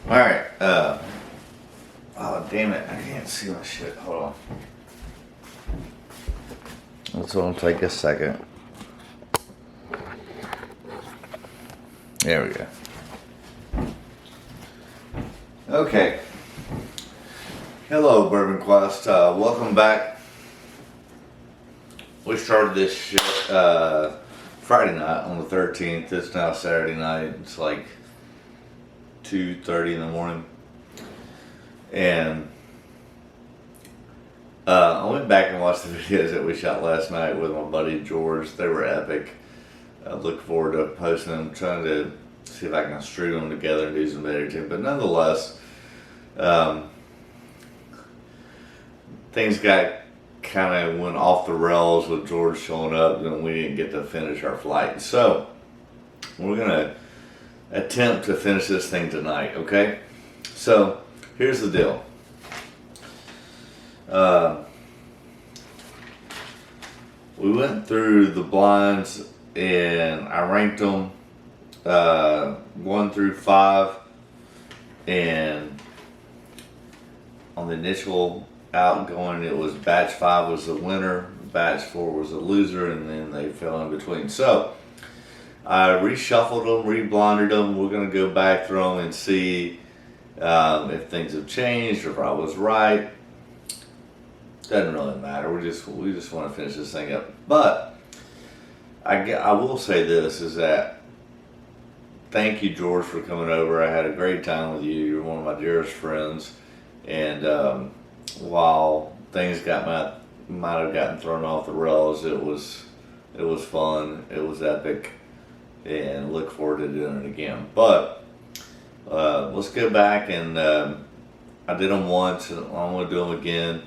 Alright, oh damn it, I can't see my shit. Hold on. This will take a second. There we go. Okay. Hello, Bourbon Quest. Welcome back. We started this shit Friday night on the 13th. It's now Saturday night. It's like 2:30 in the morning. And I went back and watched the videos that we shot last night with my buddy George. They were epic. I look forward to posting them, trying to see if I can stream them together and do some editing. But nonetheless, things got kind of went off the rails with George showing up, and we didn't get to finish our flight. So we're gonna attempt to finish this thing tonight. Okay? So here's the deal. We went through the blinds and I ranked them 1 through 5, and on the initial outgoing it was batch 5 was the winner, batch 4 was the loser, and then they fell in between. So I reshuffled them, reblinded them. We're going to go back through them and see if things have changed or if I was right. Doesn't really matter. We just want to finish this thing up. But I will say this, is that thank you, George, for coming over. I had a great time with you. You're one of my dearest friends. And while things might have gotten thrown off the rails, it was fun. It was epic, and look forward to doing it again. But let's go back and I did them once, and I'm going to do them again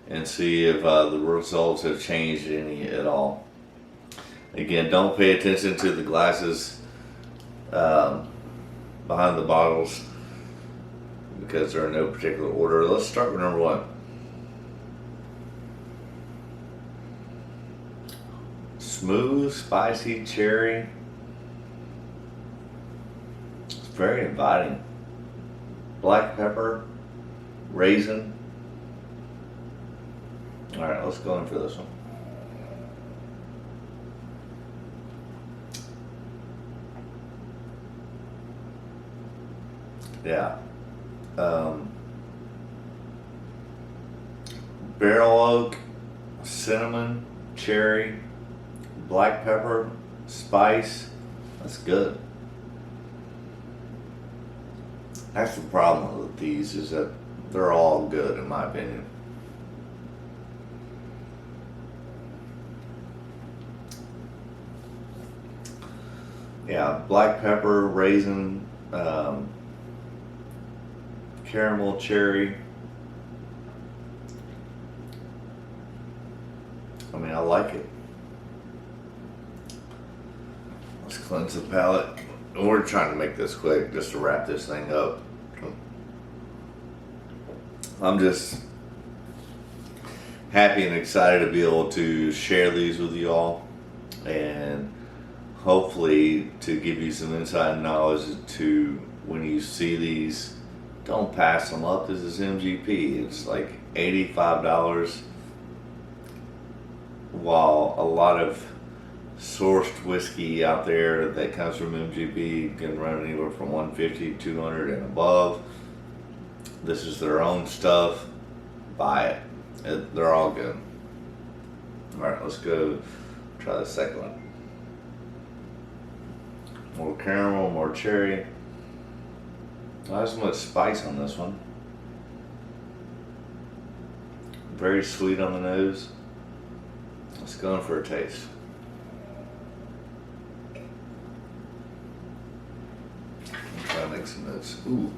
and see if the results have changed any at all. Again, don't pay attention to the glasses behind the bottles because they're in no particular order. Let's start with number 1. Smooth, spicy cherry. It's very inviting. Black pepper, raisin. Alright, let's go in for this one. Yeah. Barrel oak, cinnamon, cherry, black pepper, spice. That's good. That's the problem with these, is that they're all good in my opinion. Yeah, black pepper, raisin, caramel, cherry. I mean, I like it. Let's cleanse the palate. We're trying to make this quick just to wrap this thing up. I'm just happy and excited to be able to share these with you all, and hopefully to give you some inside knowledge to when you see these, don't pass them up. This is MGP. It's like $85, while a lot of sourced whiskey out there that comes from MGP can run anywhere from $150, $200 and above. This is their own stuff. Buy it. They're all good. Alright, let's go try the second one. More caramel, more cherry. Not as much spice on this one. Very sweet on the nose. Let's go in for a taste. Try to make some notes. Ooh.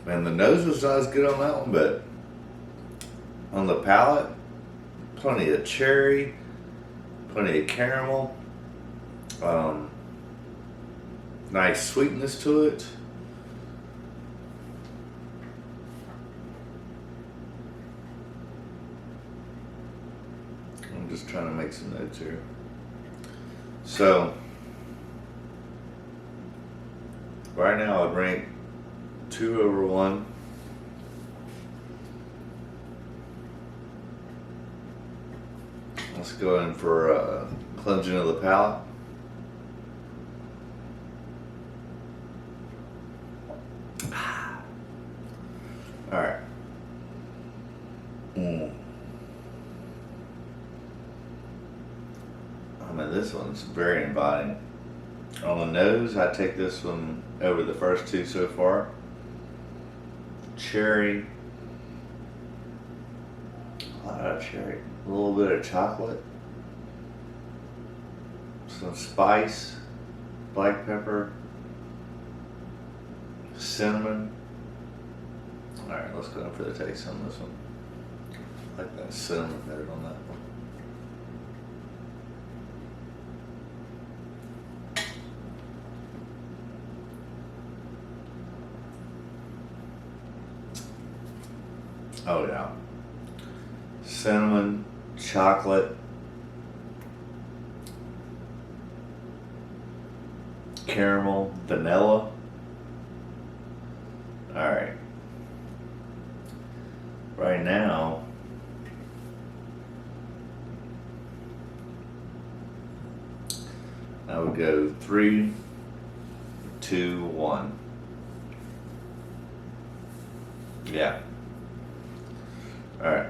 Man, the nose was not as good on that one, but on the palate, plenty of cherry, plenty of caramel. Nice sweetness to it. I'm just trying to make some notes here. So Right now I'd rank 2 over 1. Let's go in for cleansing of the palate. Alright. I mean, this one's very inviting. On the nose, I take this one over the first two so far. Cherry. A lot of cherry. A little bit of chocolate. Some spice. Black pepper. Cinnamon. Alright, let's go in for the taste on this one. I like that cinnamon better on that one. Oh yeah. Cinnamon, chocolate, caramel, vanilla. Alright. Right now, I would go 3, 2, 1. Yeah. Alright.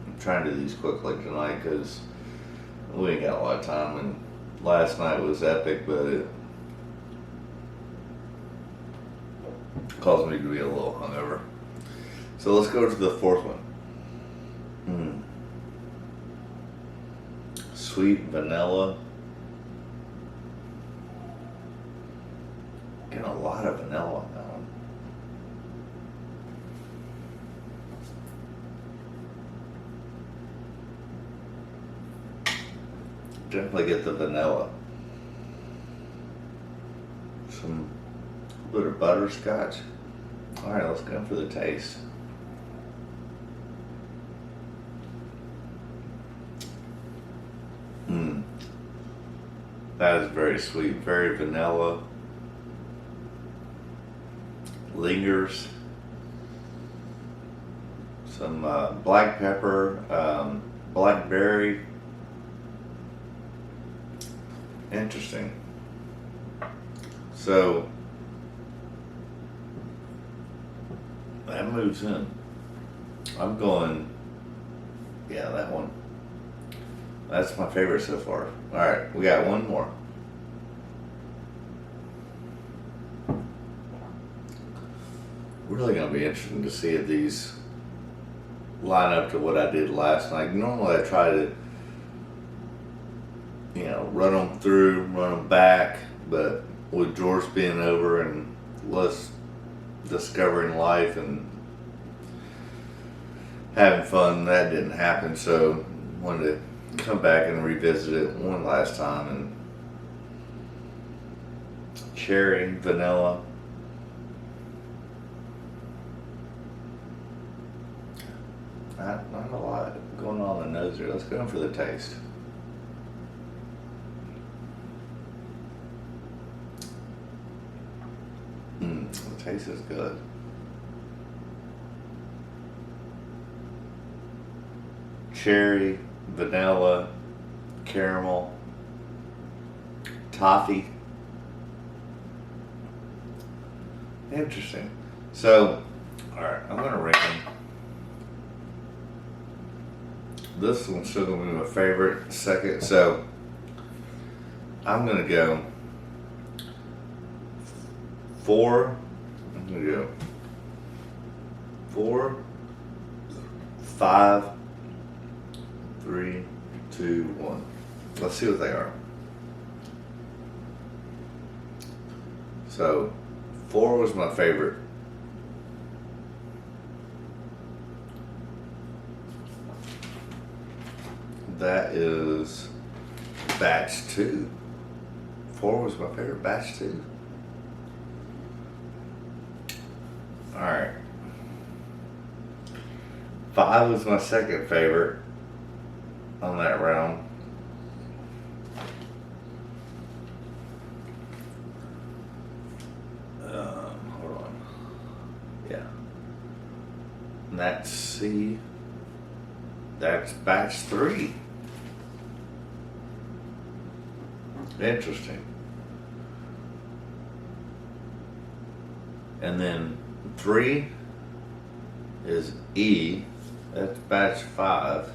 I'm trying to do these quickly tonight because we ain't got a lot of time, and last night was epic, but it caused me to be a little hungover. So let's go to the fourth one. Sweet vanilla. Getting a lot of vanilla on that one. Definitely get the vanilla. Some bit of butterscotch. Alright, let's go for the taste. That is very sweet, very vanilla. Lingers. Some black pepper, blackberry. Interesting. So that moves in. I'm going, yeah, that one. That's my favorite so far. Alright, we got one more. Really gonna be interesting to see if these line up to what I did last night. Normally I try to, run them through, run them back, but with George being over and us discovering life and having fun, that didn't happen. So wanted to come back and revisit it one last time. And cherry, vanilla. Not a lot going on in the nose here. Let's go in for the taste. The taste is good. Cherry, vanilla, caramel, toffee. Interesting. So, alright, I'm going to rate them. This one's still going to be my favorite. Second, so I'm going to go 4. I'm going to go 4, 5, 3, 2, 1. Let's see what they are. So 4 was my favorite. That is batch 2. 4 was my favorite, batch 2. Alright. 5 was my second favorite on that round. That's C. That's batch 3. Interesting. And then 3 is E. That's batch 5.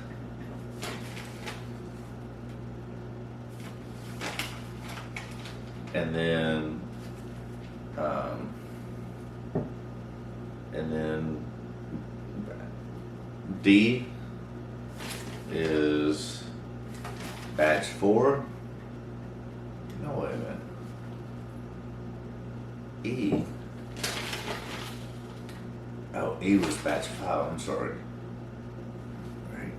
And then D is batch 4. No, wait a minute. E. Oh, E was batch 5. I'm sorry. Right.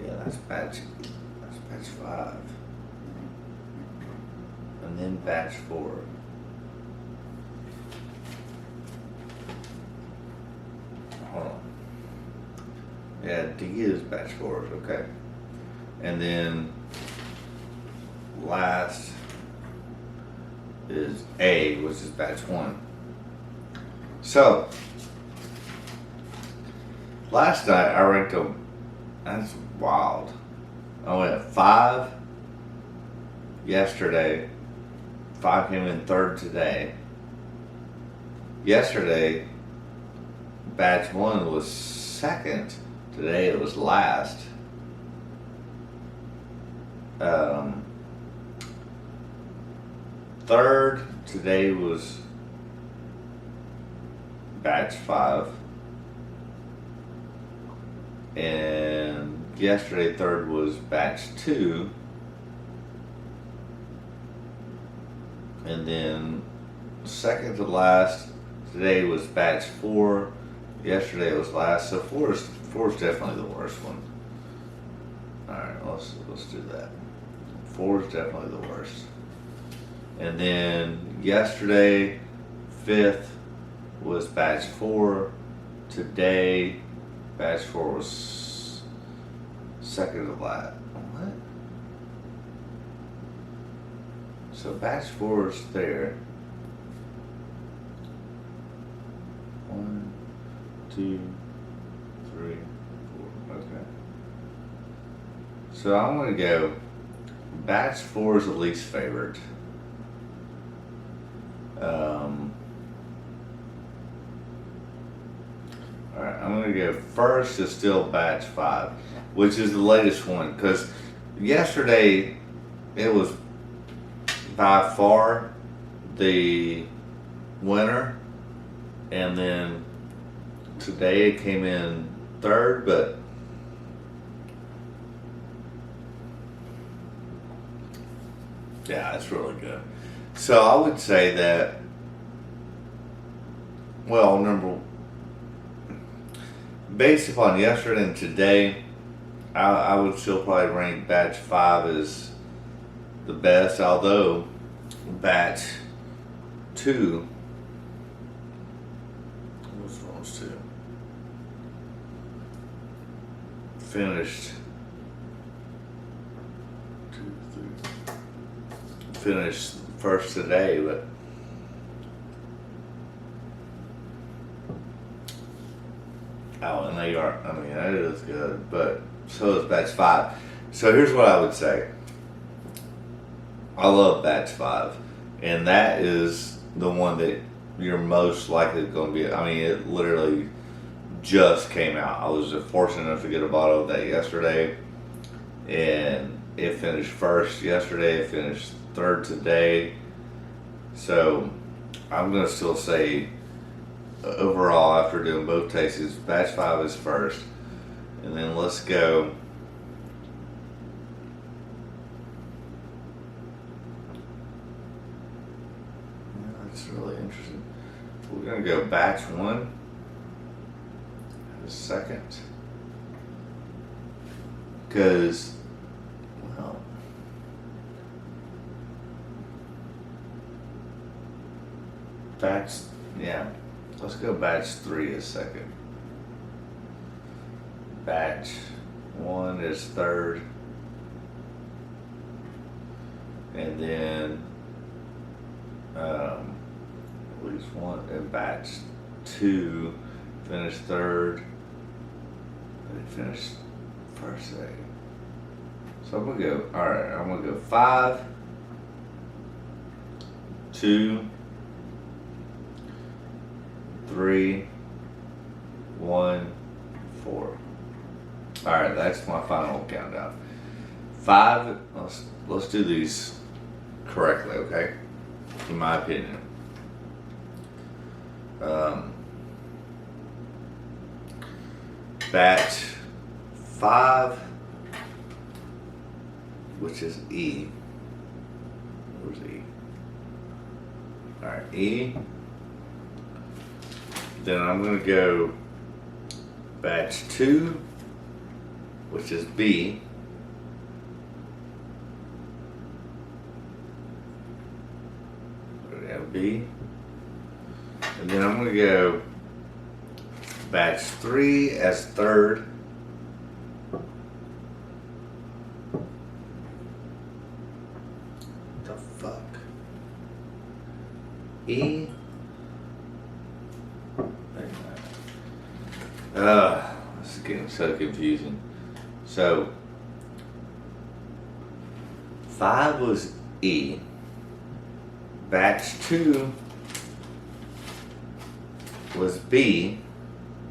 Yeah, that's batch 5. And then batch 4. Hold on. Yeah, D is batch 4. Okay. And then last is A, which is batch 1. So last night I ranked them. That's wild. I went at 5 yesterday. 5 came in third today. Yesterday, batch 1 was second. Today it was last. Third today was batch 5. And yesterday third was batch 2. And then second to last today was batch 4. Yesterday it was last. So 4 is definitely the worst one. Alright, let's do that. 4 is definitely the worst. And then yesterday, 5th was batch 4. Today, batch 4 was second to last. What? So batch 4 is there. 1, 2, 3, 4. Okay. So I'm gonna go. Batch 4 is the least favorite. Alright, I'm gonna go first is still batch 5, which is the latest one, because yesterday it was by far the winner, and then today it came in third, but yeah, it's really good. So I would say that, well, based upon yesterday and today, I would still probably rank batch 5 as the best, although batch 2, what's those 2? Finished 2, 3. Finished first today, but and they are. I mean, that is good, but so is batch 5. So here's what I would say. I love batch 5, and that is the one that you're most likely going to be. I mean, it literally just came out. I was fortunate enough to get a bottle of that yesterday, and it finished first yesterday. It finished third today. So I'm going to still say overall, after doing both tastings, batch 5 is first. And then let's go. That's really interesting. We're going to go batch 1 as second. Because, well, yeah. Let's go batch 3 as second. Batch 1 is third. And then at least one, and batch 2 finished third. They finished first, second. So I'm gonna go. All right, I'm gonna go 5, 2, 3, 1, 4. All right, that's my final countdown. 5. Let's do these correctly, okay? In my opinion. Batch 5, which is E. Where's E? All right, E. Then I'm gonna go batch 2, which is B. We have B. And then I'm gonna go batch 3 as third. The fuck? E. This is getting so confusing. So 5 was E. Batch 2 was B.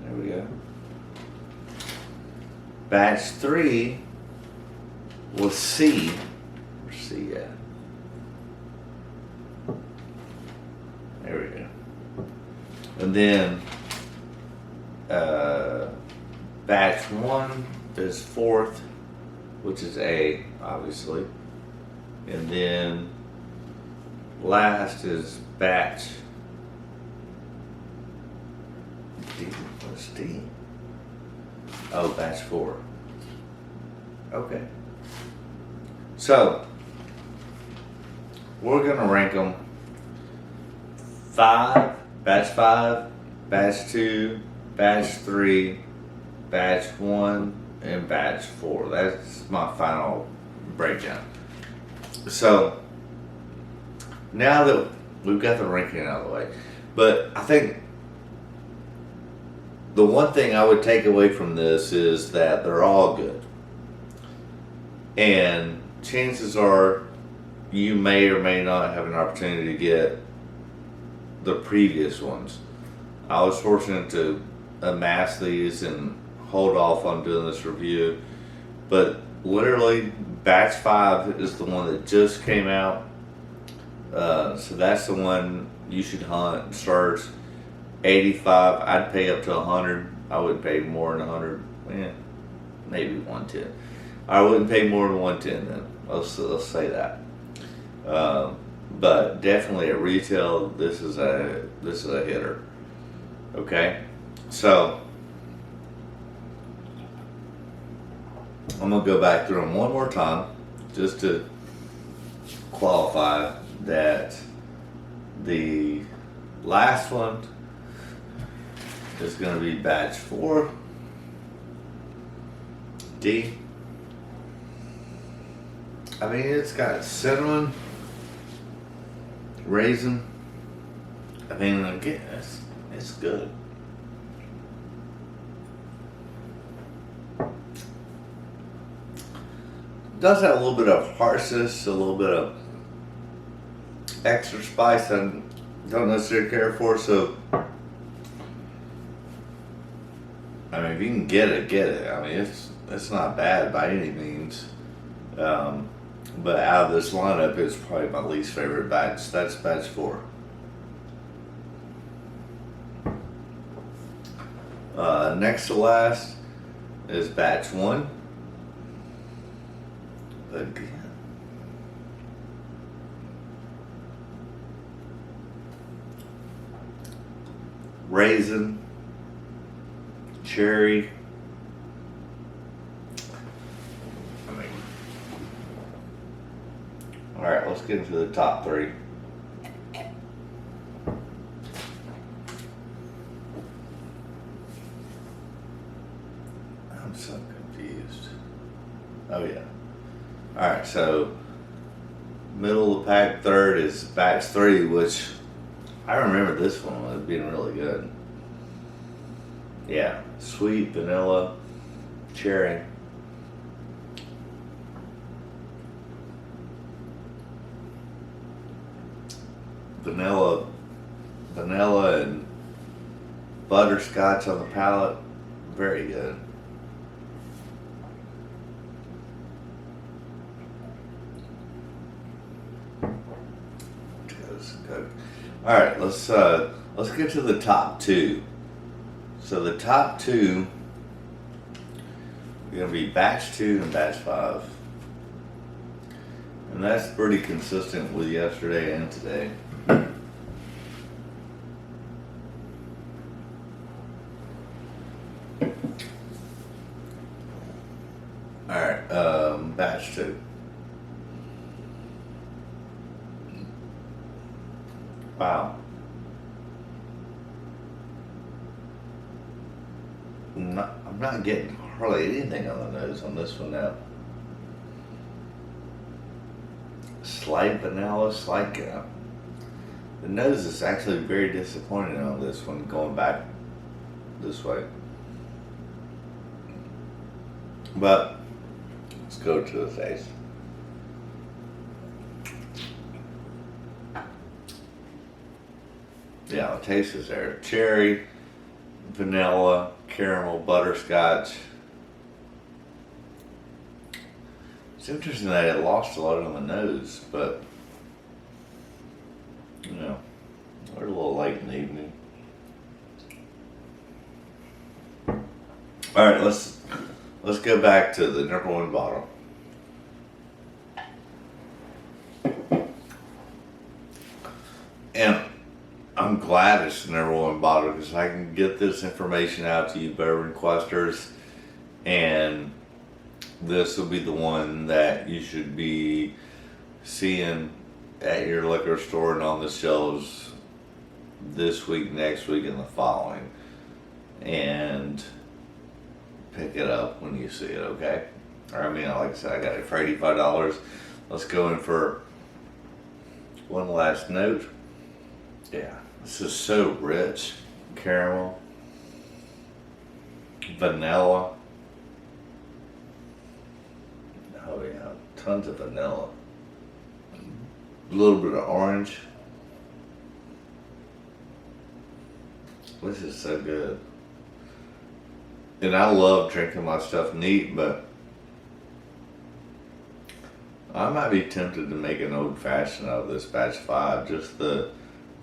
There we go. Batch 3 was C. Where's C at? There we go. And then batch 1 is fourth, which is A, obviously. And then last is batch D. What's D? Oh, batch 4. Okay. So we're gonna rank them 5, batch 5, batch 2, batch 3, batch 1, and batch 4. That's my final breakdown. So now that we've got the ranking out of the way, but I think the one thing I would take away from this is that they're all good. And chances are you may or may not have an opportunity to get the previous ones. I was fortunate to amass these and hold off on doing this review, but literally batch 5 is the one that just came out. So that's the one you should hunt and search. 85, I'd pay up to 100. I wouldn't pay more than 100. Maybe 110. I wouldn't pay more than 110 then. Let's say that. But definitely at retail, this is a hitter. Okay, so I'm gonna go back through them one more time just to qualify that the last one is going to be batch 4, D. I mean, it's got cinnamon, raisin. I mean, again, it's good. It does have a little bit of harshness, a little bit of extra spice I don't necessarily care for, so I mean, if you can get it, get it. I mean, it's not bad by any means. But out of this lineup, it's probably my least favorite batch. That's batch 4. Next to last is batch 1. Again. Raisin, cherry. I mean, all right, let's get into the top 3. I'm so confused. Oh yeah. All right, so middle of the pack third is batch 3, which I remember this one as being really good. Yeah, sweet, vanilla, cherry. Vanilla, vanilla and butterscotch on the palate. Very good. Good. All right, let's get to the top two. So the top two are gonna be batch 2 and batch 5, and that's pretty consistent with yesterday and today. All right, batch 2. Wow. I'm not getting hardly anything on the nose on this one now. Slight vanilla, slight the nose is actually very disappointing on this one going back this way. But let's go to the face. Yeah, the taste is there. Cherry, vanilla, caramel, butterscotch. It's interesting that it lost a lot on the nose, but you know, we're a little late in the evening. All right, let's go back to the number one bottle. And I'm glad it's the number one bottle because I can get this information out to you bourbon questers, and this will be the one that you should be seeing at your liquor store and on the shelves this week, next week, and the following. And pick it up when you see it, okay? Or I mean, like I said, I got it for $85. Let's go in for one last note. Yeah, this is so rich. Caramel, vanilla. Oh yeah, tons of vanilla. A little bit of orange. This is so good. And I love drinking my stuff neat, but I might be tempted to make an old fashioned out of this batch 5. Just the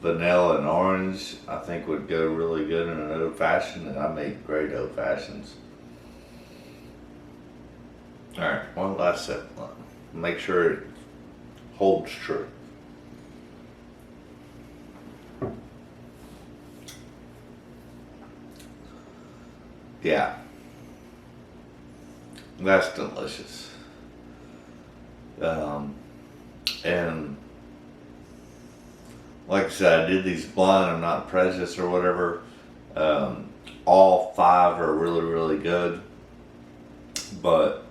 vanilla and orange I think would go really good in an old fashioned, and I make great old fashions. Alright, one last sip. Make sure it holds true. Yeah, that's delicious. And like I said, I did these blind, I'm not prejudiced or whatever. All 5 are really, really good. But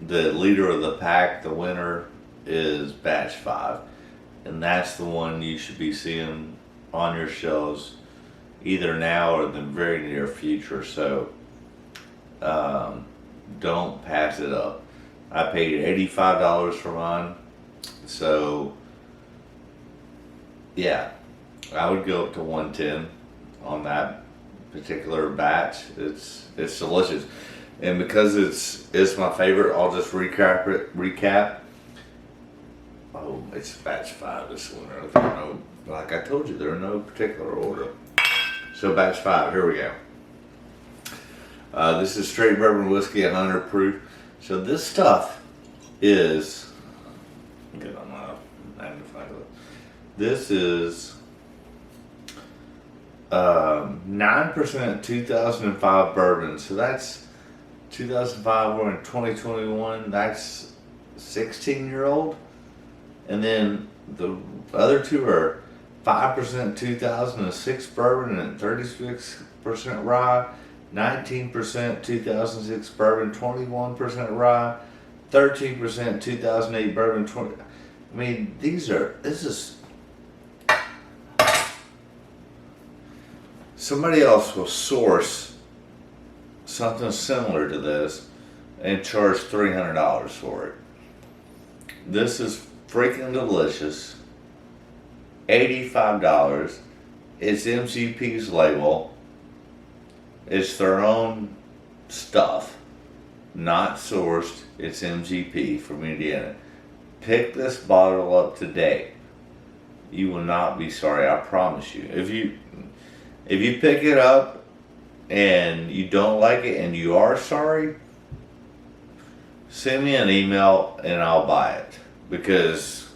the leader of the pack, the winner, is batch 5. And that's the one you should be seeing on your shelves either now or in the very near future. So don't pass it up. I paid $85 for mine. So yeah, I would go up to 110 on that particular batch. It's delicious. And because it's my favorite, I'll just recap. Oh, it's batch 5 this winter. No, like I told you, they're in no particular order. So batch 5, here we go. This is straight bourbon whiskey, 100 proof. So this stuff is, get on my magnifying glass. This is 9% 2005 bourbon. So that's 2005. We're in 2021. That's 16-year-old. And then the other two are 5% 2006 bourbon and 36% rye, 19% 2006 bourbon, 21% rye, 13% 2008 bourbon, 20. I mean, this is. Somebody else will source something similar to this and charge $300 for it. This is freaking delicious. $85. It's MCP's label. It's their own stuff, not sourced. It's MGP from Indiana. Pick this bottle up today. You will not be sorry, I promise you. If you pick it up and you don't like it and you are sorry, send me an email and I'll buy it, because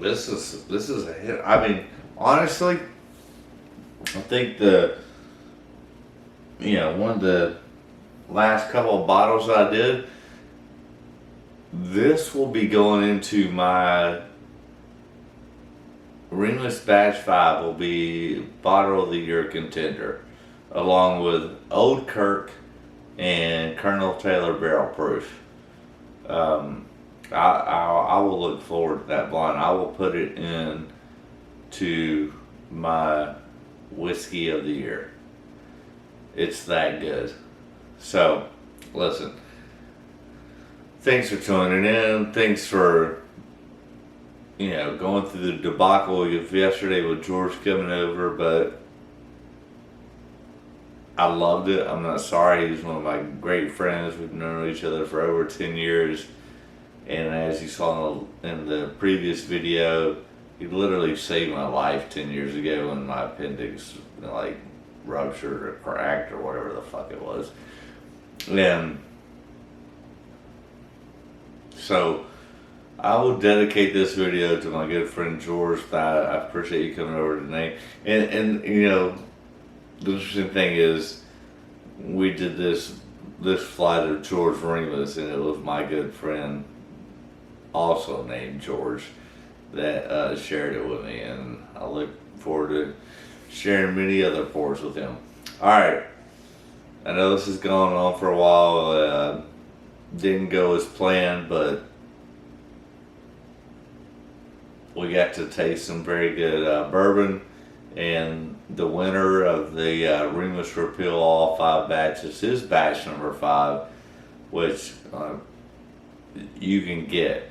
this is a hit. I mean, honestly, I think one of the last couple of bottles I did, this will be going into my Remus Batch 5 will be Bottle of the Year contender, along with Old Kirk and Colonel Taylor Barrel Proof. I will look forward to that blind. I will put it in to my whiskey of the year. It's that good. So, listen. Thanks for tuning in. Thanks for, going through the debacle of yesterday with George coming over, but I loved it. I'm not sorry. He's one of my great friends. We've known each other for over 10 years. And as you saw in the previous video, he literally saved my life 10 years ago when my appendix, ruptured or cracked or whatever the fuck it was. And so I will dedicate this video to my good friend George. I appreciate you coming over today. And the interesting thing is, we did this flight of George Remus, and it was my good friend, also named George, that shared it with me, and I look forward to sharing many other pours with him. Alright, I know this has gone on for a while, didn't go as planned, but we got to taste some very good bourbon, and the winner of the Remus Repeal all 5 batches is batch number 5, which you can get.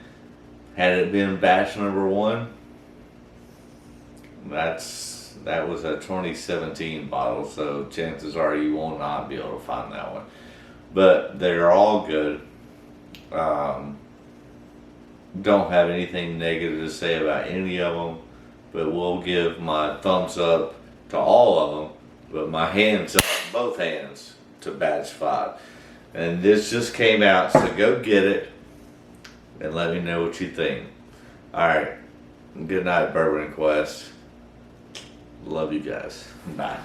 Had it been batch number 1, that was a 2017 bottle, so chances are you will not be able to find that one. But they're all good. Don't have anything negative to say about any of them, but we'll give my thumbs up to all of them, but my hands up, both hands, to batch 5. And this just came out, so go get it and let me know what you think. Alright, good night, Bourbon Quest. Love you guys. Bye.